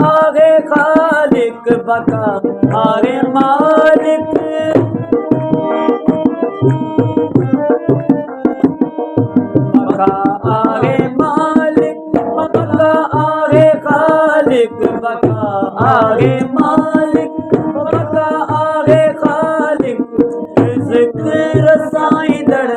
आगे खालिक बका आगे मालिक बका आगे मालिक बका आगे खालिक बका आगे मालिक बका आगे खालिक रिज़्क़ रसाई दड़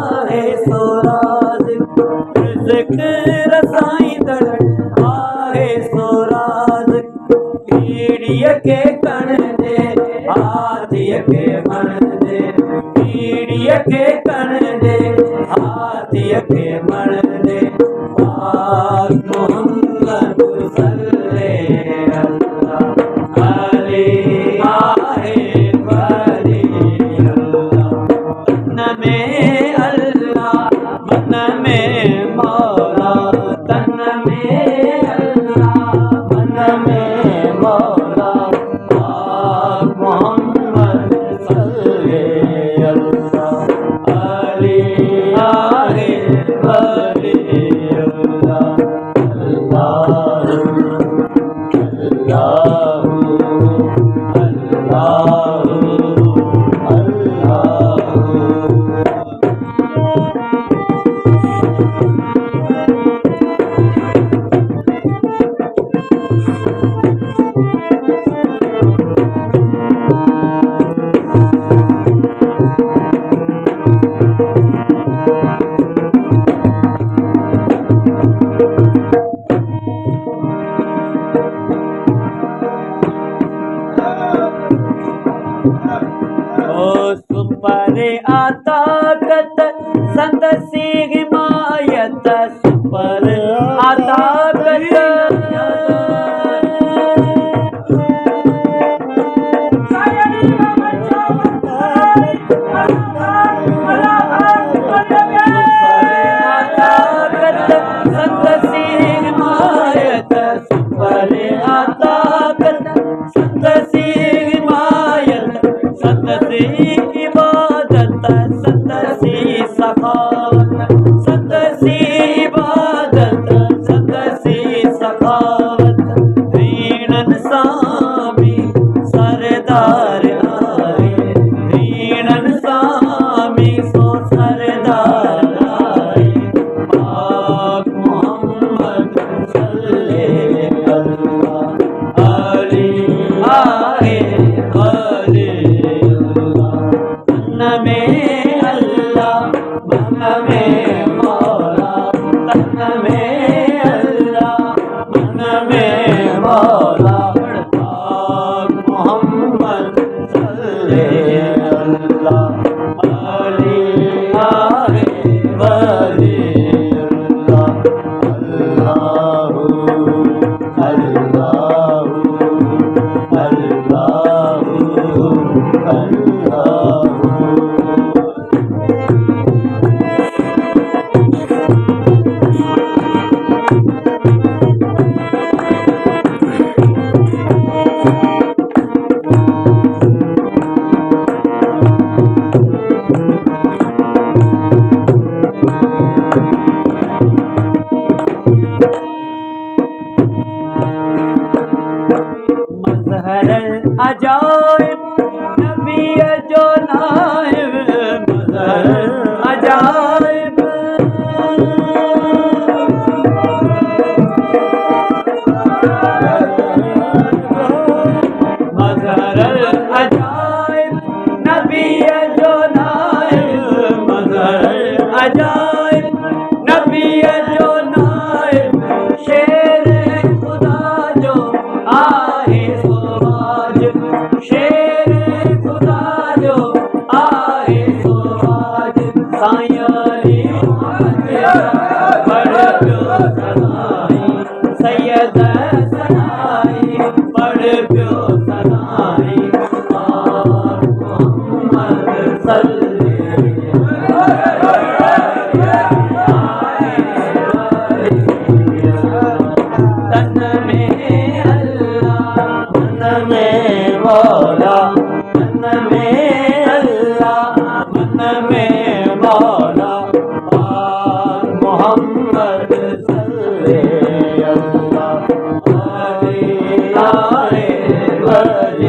आगे सोराज़िक रिज़्क़ रसाई दड़ आगे सोराज़िक कीड़ीअ के कण दे हाथीअ के मण दे कीड़ीअ के कण दे हाथीअ के मण दे पाक मोहम्मद सल्लल्लाहु अलैहि वसल्लम तन में अल्लाह मन में मौला तन में अल्लाह मन में मौला पाक मोहम्मद सल्लल्लाहु अलैहि सुपर आताकत संदसी हिमायत सुपर आताकत संदसी हिमायत सुपर आताकत संदसी हिमायत संदसी इबादत संदसी सखावत संदसी इबादत संदसी सखावत दीनन सामी सरदार आए दीनन सामी सो सरदार आए पाक मोहम्मद सल्लल्लाहु अलैहि तन में अल्लाह मन में मौला तन में अल्लाह मन में मौला पाक मोहम्मद सल्लल्लाहु अलैहि वसल्लम अल्लाहु अल्लाहु अल्लाहु अल्लाहु मज़हर अजाइब नबी जो नाइब मज़हर अजाइब मज़हर अजाइब नबी जो नाइब मज़हर अजाइब नबी जो नाइब शेर खुदा जो आए शेर खुदा जो आए सोवाज सायरी पढ़ प्यो सनाई सैयद सनाई पढ़ प्यो सनाई पाक मोहम्मद तन में अल्लाह मन में मौला तन में अल्लाह मन में मौला पाक मोहम्मद सल्लल्लाहु अलैहि जी